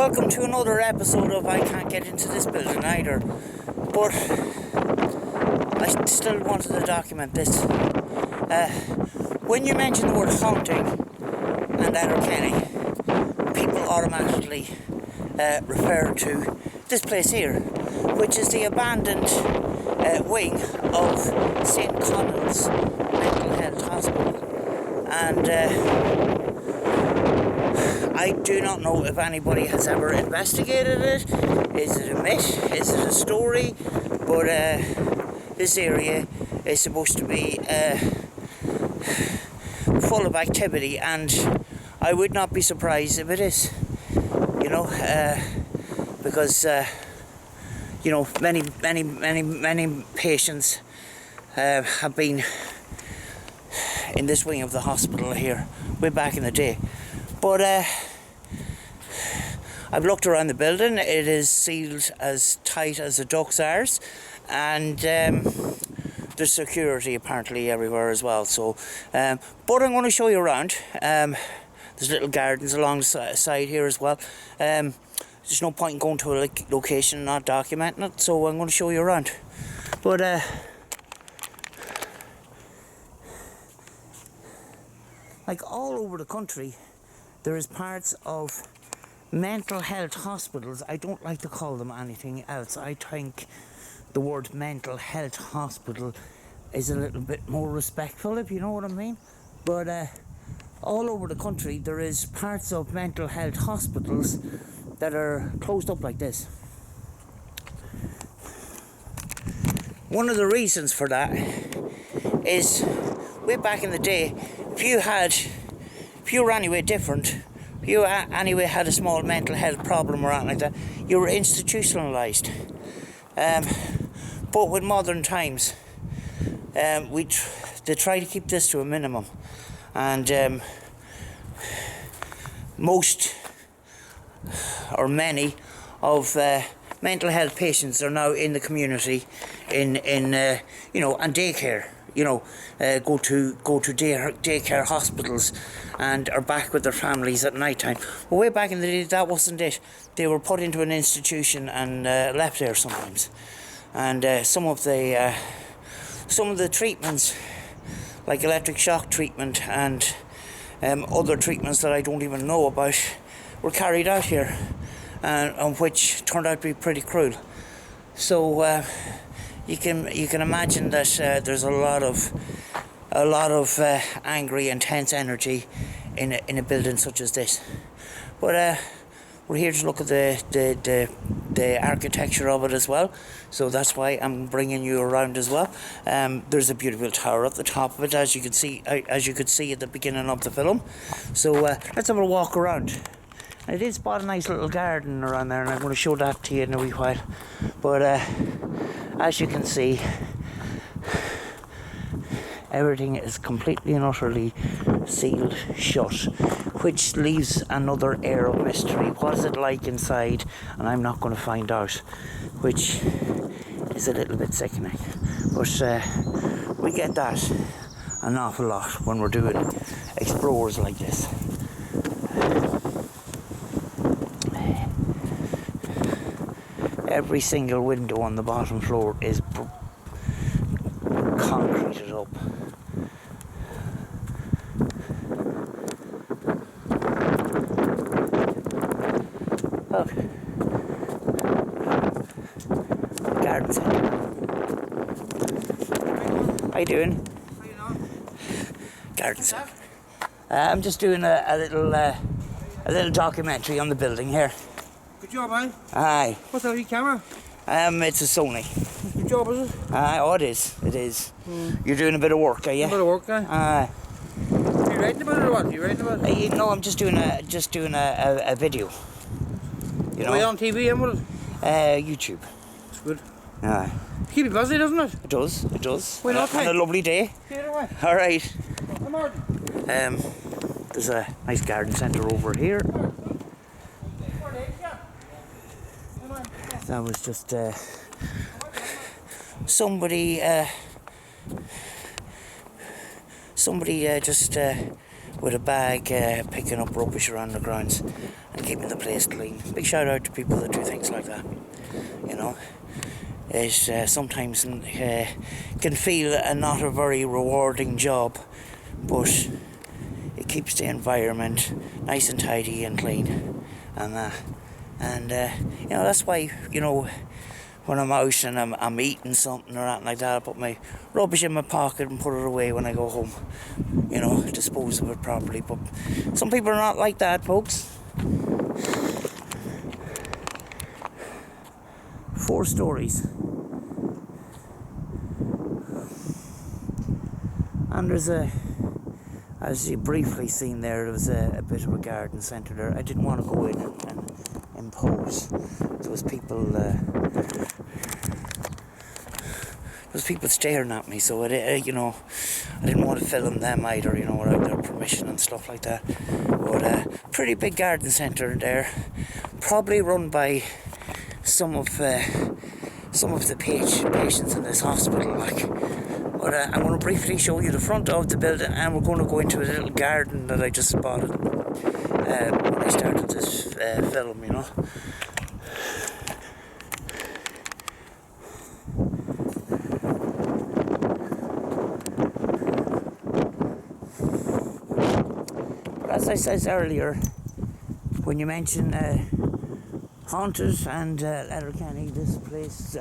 welcome to another episode of I Can't Get Into This Building Either, but I still wanted to document this. When you mention the word haunting and Letterkenny, people automatically refer to this place here, which is the abandoned wing of St Conals Mental Health Hospital, and I do not know if anybody has ever investigated it. Is it a myth? Is it a story? But this area is supposed to be full of activity, and I would not be surprised if it is. You know, because you know, many patients have been in this wing of the hospital here way back in the day. But I've looked around the building. It is sealed as tight as a duck's arse, and there's security apparently everywhere as well. So, but I'm going to show you around. There's little gardens along the side here as well. There's no point in going to a location and not documenting it, so I'm going to show you around. But like all over the country, there is parts of mental health hospitals. I don't like to call them anything else. I think the word mental health hospital is a little bit more respectful, if you know what I mean. But all over the country, there is parts of mental health hospitals that are closed up like this. One of the reasons for that is way back in the day, if you were anyway different, if you anyway had a small mental health problem or anything like that, you were institutionalised. But with modern times, they try to keep this to a minimum, and most or many of mental health patients are now in the community, in you know, and daycare. You know, go to daycare hospitals and are back with their families at night time. But way back in the day, that wasn't it. They were put into an institution and left there sometimes. And some of the treatments, like electric shock treatment and other treatments that I don't even know about, were carried out here, and which turned out to be pretty cruel. So you can imagine that there's a lot of angry, intense energy in a building such as this. But we're here to look at the architecture of it as well. So that's why I'm bringing you around as well. There's a beautiful tower at the top of it, as you could see at the beginning of the film. So let's have a walk around. I did spot a nice little garden around there, and I'm going to show that to you in a wee while. But as you can see, everything is completely and utterly sealed shut, which leaves another air of mystery. What is it like inside? And I'm not going to find out, which is a little bit sickening. But we get that an awful lot when we're doing explorers like this. Every single window on the bottom floor is concreted up. Look, garden centre. How you doing? How you know? Garden centre. I'm just doing a little documentary on the building here. Good job, man. Aye. What's that, your camera? It's a Sony. Good job, is it? Aye, oh, it is. It is. You're doing a bit of work, are you? A bit of work, eh? Aye. Are you writing about it or what? Are you writing about it? No, I'm just doing a video. You know? Are you on TV and what? YouTube. It's good. Aye. Keep you busy, doesn't it? It does. It does. Why not, And a lovely day. Get away. All right. Come on. There's a nice garden centre over here. That was just somebody just with a bag picking up rubbish around the grounds and keeping the place clean. Big shout out to people that do things like that. You know, it sometimes can feel not a very rewarding job, but it keeps the environment nice and tidy and clean, and you know, that's why, you know, when I'm out and I'm eating something or anything like that, I put my rubbish in my pocket and put it away when I go home. You know, dispose of it properly. But some people are not like that, folks. 4 stories. And there's as you briefly seen there was a bit of a garden centre there. I didn't want to go in and impose. There was people staring at me, so you know, I didn't want to film them either, you know, without their permission and stuff like that. But pretty big garden centre there, probably run by some of the patients in this hospital, like. But I'm going to briefly show you the front of the building, and we're going to go into a little garden that I just spotted when I started this film, you know. But as I said earlier, when you mention haunted and Letterkenny, this place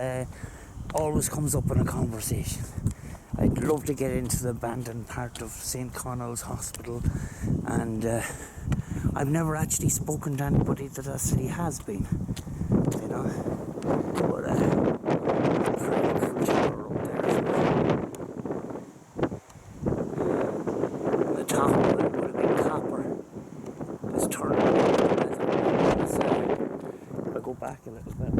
always comes up in a conversation. I'd love to get into the abandoned part of St Conals Hospital, and I've never actually spoken to anybody that actually has been, you know. But pretty cool tower up there as well. The top of it would have been copper. It's turned up. If I go back a little bit.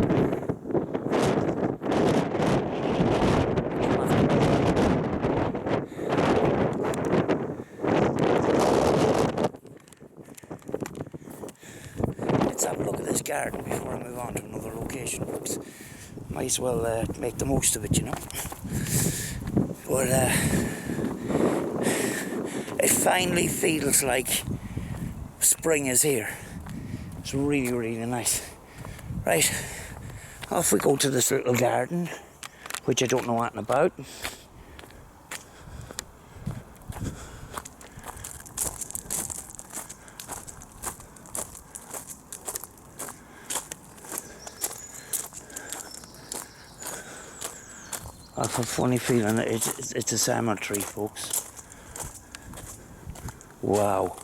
Have a look at this garden before I move on to another location, folks. Might as well make the most of it, you know. But it finally feels like spring is here. It's really, really nice. Right, off we go to this little garden, which I don't know anything about. I have a funny feeling that it's a cemetery, folks. Wow.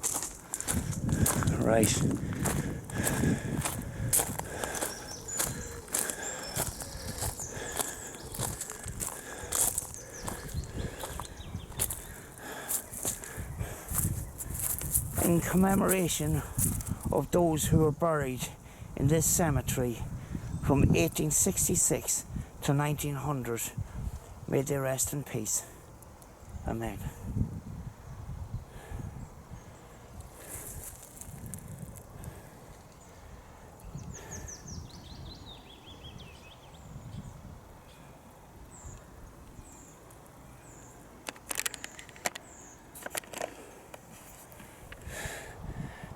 Right. In commemoration of those who were buried in this cemetery from 1866 to 1900, may they rest in peace. Amen.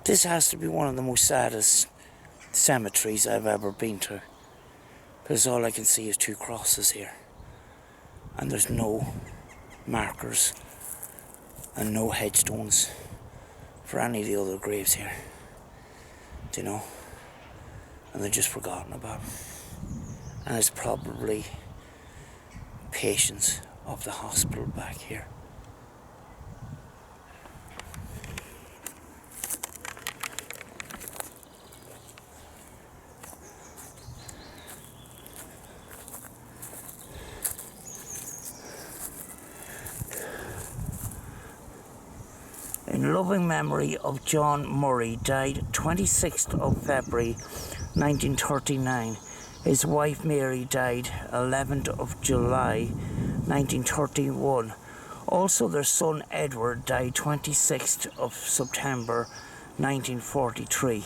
This has to be one of the most saddest cemeteries I've ever been to, because all I can see is 2 crosses here. And there's no markers and no headstones for any of the other graves here, do you know? And they're just forgotten about. And it's probably patients of the hospital back here. In loving memory of John Murray, died 26th of February 1939. His wife Mary died 11th of July 1931. Also their son Edward died 26th of September 1943.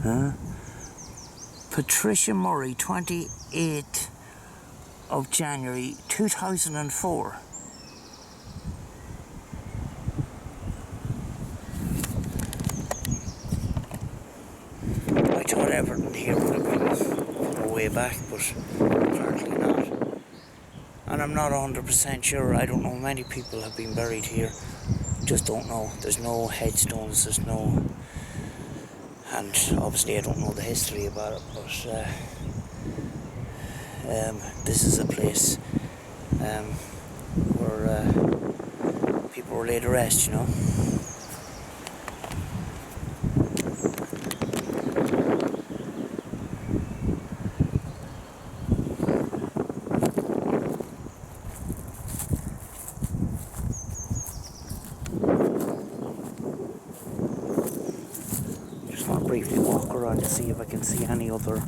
Huh? Patricia Murray, 28th of January 2004. I thought everything here would have been way back, but apparently not. And I'm not 100% sure. I don't know. Many people have been buried here. Just don't know. There's no headstones. There's no. And obviously, I don't know the history about it. But this is a place where people were laid to rest. You know. I'll briefly walk around to see if I can see any other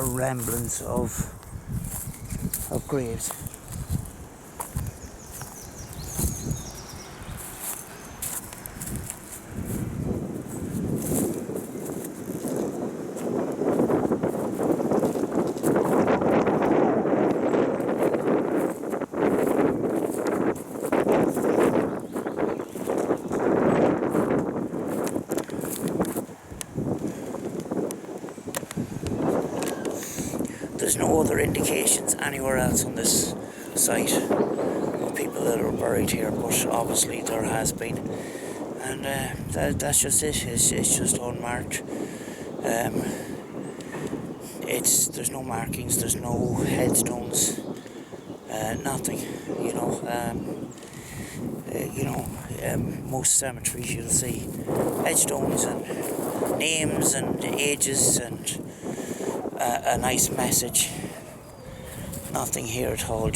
remnants of graves. There's no other indications anywhere else on this site of people that are buried here, but obviously there has been, and that's just it. It's just unmarked. There's no markings, there's no headstones, nothing. Most cemeteries you'll see headstones and names and ages and a nice message. Nothing here at all,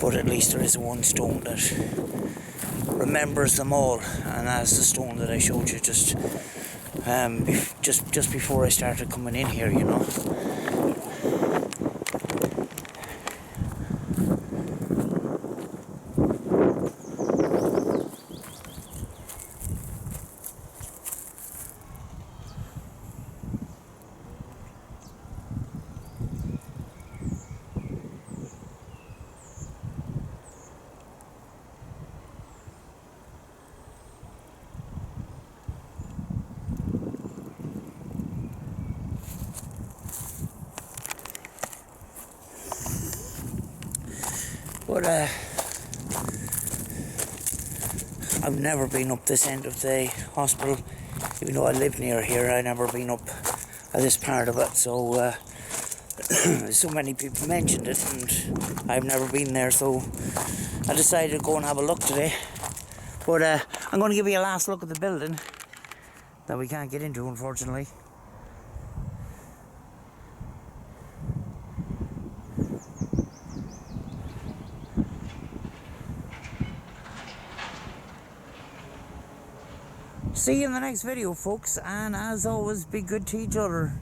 but at least there is one stone that remembers them all, and that's the stone that I showed you just before I started coming in here, you know. But I've never been up this end of the hospital, even though I live near here. I've never been up this part of it, so so many people mentioned it, and I've never been there, so I decided to go and have a look today. But I'm going to give you a last look at the building that we can't get into, unfortunately. See you in the next video, folks, and as always, be good to each other.